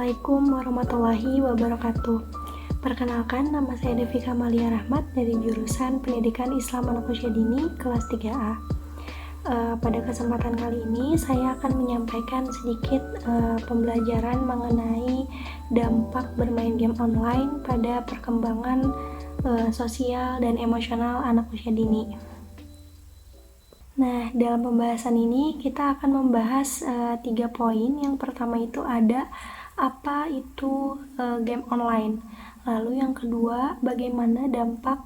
Assalamualaikum warahmatullahi wabarakatuh. Perkenalkan, nama saya Devika Malia Rahmat dari jurusan Pendidikan Islam Anak Usia Dini kelas 3A. Pada kesempatan kali ini saya akan menyampaikan sedikit pembelajaran mengenai dampak bermain game online pada perkembangan sosial dan emosional anak usia dini. Nah, dalam pembahasan ini kita akan membahas 3 poin. Yang pertama itu ada apa itu game online. Lalu yang kedua, bagaimana dampak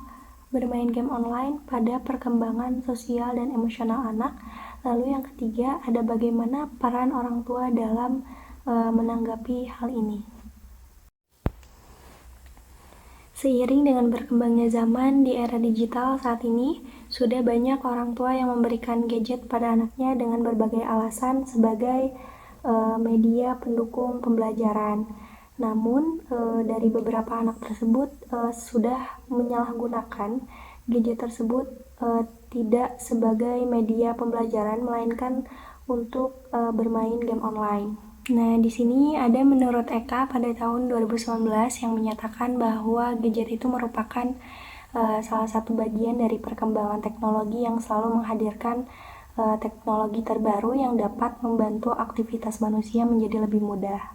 bermain game online pada perkembangan sosial dan emosional anak. Lalu yang ketiga, ada bagaimana peran orang tua dalam menanggapi hal ini. Seiring dengan berkembangnya zaman di era digital saat ini, sudah banyak orang tua yang memberikan gadget pada anaknya dengan berbagai alasan sebagai media pendukung pembelajaran. Namun, dari beberapa anak tersebut sudah menyalahgunakan gadget tersebut tidak sebagai media pembelajaran, melainkan untuk bermain game online. Nah, di sini ada menurut Eka pada tahun 2019 yang menyatakan bahwa gadget itu merupakan salah satu bagian dari perkembangan teknologi yang selalu menghadirkan teknologi terbaru yang dapat membantu aktivitas manusia menjadi lebih mudah.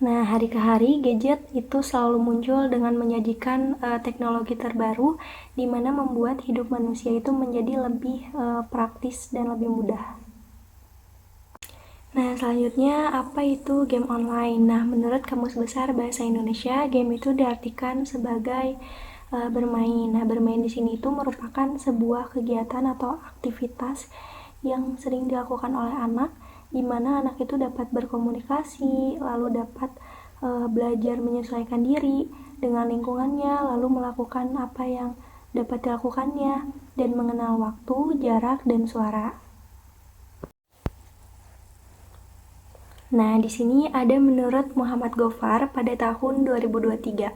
Nah, hari ke hari gadget itu selalu muncul dengan menyajikan teknologi terbaru di mana membuat hidup manusia itu menjadi lebih praktis dan lebih mudah. Nah, selanjutnya apa itu game online? Nah, menurut Kamus Besar Bahasa Indonesia, game itu diartikan sebagai bermain. Nah, bermain di sini itu merupakan sebuah kegiatan atau aktivitas yang sering dilakukan oleh anak, di mana anak itu dapat berkomunikasi, lalu dapat belajar menyesuaikan diri dengan lingkungannya, lalu melakukan apa yang dapat dilakukannya, dan mengenal waktu, jarak, dan suara. Nah, di sini ada menurut Muhammad Gofar pada tahun 2023.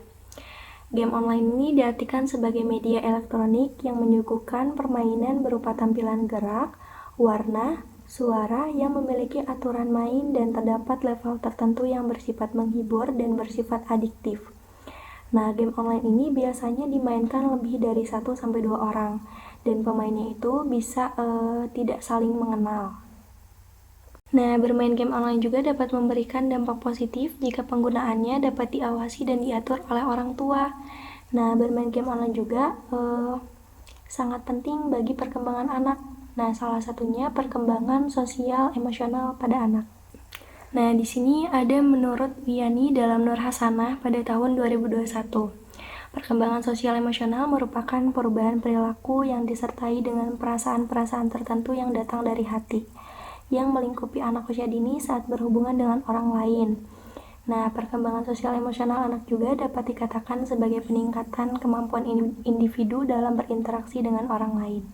Game online ini diartikan sebagai media elektronik yang menyuguhkan permainan berupa tampilan gerak, warna, suara yang memiliki aturan main dan terdapat level tertentu yang bersifat menghibur dan bersifat adiktif. Nah, game online ini biasanya dimainkan lebih dari 1-2 orang dan pemainnya itu bisa tidak saling mengenal. Nah, bermain game online juga dapat memberikan dampak positif jika penggunaannya dapat diawasi dan diatur oleh orang tua. Nah, bermain game online juga sangat penting bagi perkembangan anak. Nah, salah satunya perkembangan sosial emosional pada anak. Nah, di sini ada menurut Wiani dalam Nur Hasanah pada tahun 2021. Perkembangan sosial emosional merupakan perubahan perilaku yang disertai dengan perasaan-perasaan tertentu yang datang dari hati, yang melingkupi anak usia dini saat berhubungan dengan orang lain. Nah, perkembangan sosial emosional anak juga dapat dikatakan sebagai peningkatan kemampuan individu dalam berinteraksi dengan orang lain.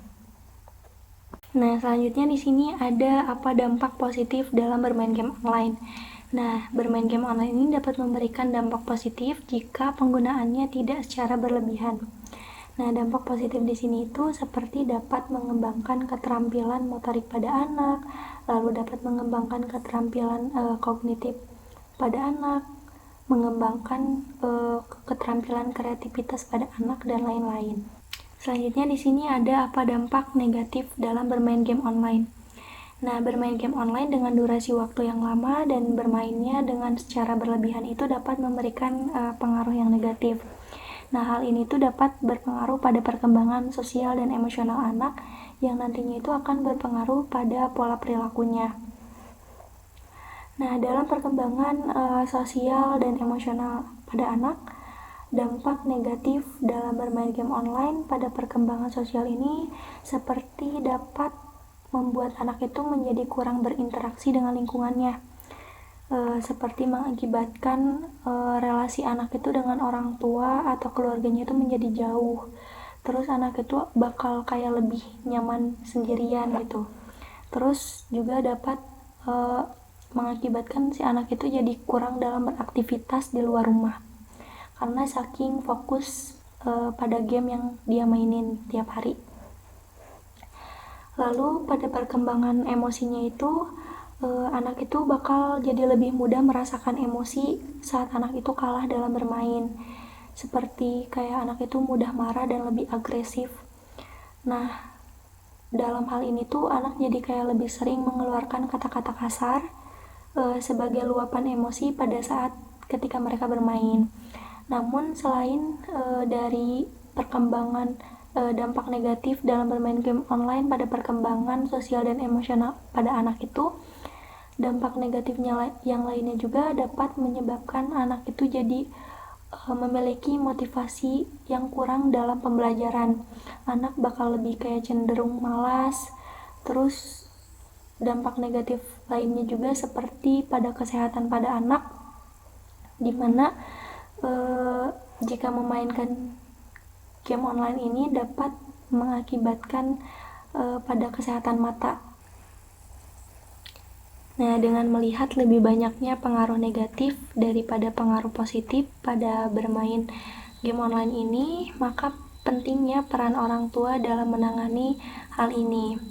Nah, selanjutnya di sini ada apa dampak positif dalam bermain game online. Nah, bermain game online ini dapat memberikan dampak positif jika penggunaannya tidak secara berlebihan. Nah, dampak positif di sini itu seperti dapat mengembangkan keterampilan motorik pada anak, lalu dapat mengembangkan keterampilan kognitif pada anak, mengembangkan keterampilan kreativitas pada anak dan lain-lain. Selanjutnya di sini ada apa dampak negatif dalam bermain game online. Nah, bermain game online dengan durasi waktu yang lama dan bermainnya dengan secara berlebihan itu dapat memberikan pengaruh yang negatif. Nah, hal ini tuh dapat berpengaruh pada perkembangan sosial dan emosional anak yang nantinya itu akan berpengaruh pada pola perilakunya. Nah, dalam perkembangan sosial dan emosional pada anak, dampak negatif dalam bermain game online pada perkembangan sosial ini seperti dapat membuat anak itu menjadi kurang berinteraksi dengan lingkungannya. Seperti mengakibatkan relasi anak itu dengan orang tua atau keluarganya itu menjadi jauh. Terus anak itu bakal kayak lebih nyaman sendirian gitu. Terus juga dapat mengakibatkan si anak itu jadi kurang dalam beraktivitas di luar rumah karena saking fokus pada game yang dia mainin tiap hari. Lalu pada perkembangan emosinya itu anak itu bakal jadi lebih mudah merasakan emosi saat anak itu kalah dalam bermain. Seperti kayak anak itu mudah marah dan lebih agresif. Nah, dalam hal ini tuh anak jadi kayak lebih sering mengeluarkan kata-kata kasar sebagai luapan emosi pada saat ketika mereka bermain. Namun selain dari perkembangan dampak negatif dalam bermain game online pada perkembangan sosial dan emosional pada anak itu, dampak negatifnya yang lainnya juga dapat menyebabkan anak itu jadi memiliki motivasi yang kurang dalam pembelajaran. Anak bakal lebih kayak cenderung malas. Terus dampak negatif lainnya juga seperti pada kesehatan pada anak, dimana jika memainkan game online ini dapat mengakibatkan pada kesehatan mata. Nah, dengan melihat lebih banyaknya pengaruh negatif daripada pengaruh positif pada bermain game online ini, maka pentingnya peran orang tua dalam menangani hal ini.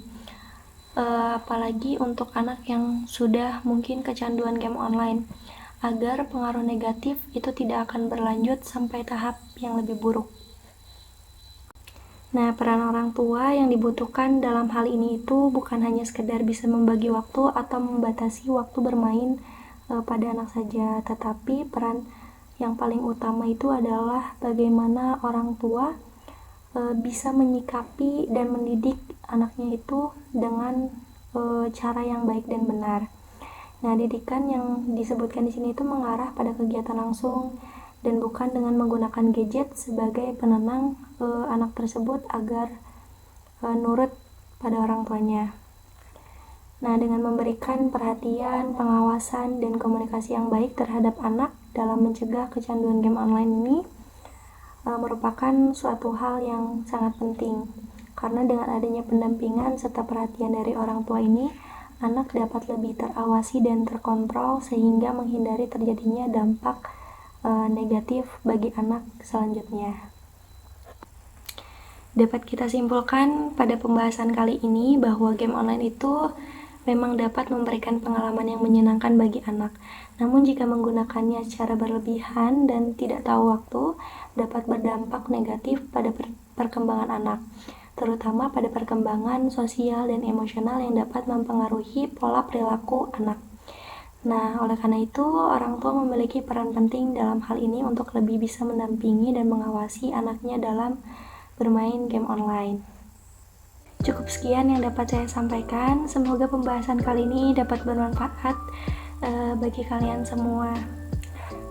Apalagi untuk anak yang sudah mungkin kecanduan game online, agar pengaruh negatif itu tidak akan berlanjut sampai tahap yang lebih buruk. Nah, peran orang tua yang dibutuhkan dalam hal ini itu bukan hanya sekedar bisa membagi waktu atau membatasi waktu bermain pada anak saja, tetapi peran yang paling utama itu adalah bagaimana orang tua bisa menyikapi dan mendidik anaknya itu dengan cara yang baik dan benar. Nah, didikan yang disebutkan di sini itu mengarah pada kegiatan langsung dan bukan dengan menggunakan gadget sebagai penenang anak tersebut agar nurut pada orang tuanya. Nah, dengan memberikan perhatian, pengawasan, dan komunikasi yang baik terhadap anak dalam mencegah kecanduan game online ini merupakan suatu hal yang sangat penting. Karena dengan adanya pendampingan serta perhatian dari orang tua ini, anak dapat lebih terawasi dan terkontrol sehingga menghindari terjadinya dampak negatif bagi anak selanjutnya. Dapat kita simpulkan pada pembahasan kali ini bahwa game online itu memang dapat memberikan pengalaman yang menyenangkan bagi anak. Namun jika menggunakannya secara berlebihan dan tidak tahu waktu, dapat berdampak negatif pada perkembangan anak, terutama pada perkembangan sosial dan emosional yang dapat mempengaruhi pola perilaku anak. Nah, oleh karena itu, orang tua memiliki peran penting dalam hal ini untuk lebih bisa mendampingi dan mengawasi anaknya dalam bermain game online. Cukup sekian yang dapat saya sampaikan. Semoga pembahasan kali ini dapat bermanfaat bagi kalian semua.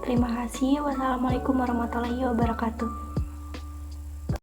Terima kasih. Wassalamualaikum warahmatullahi wabarakatuh.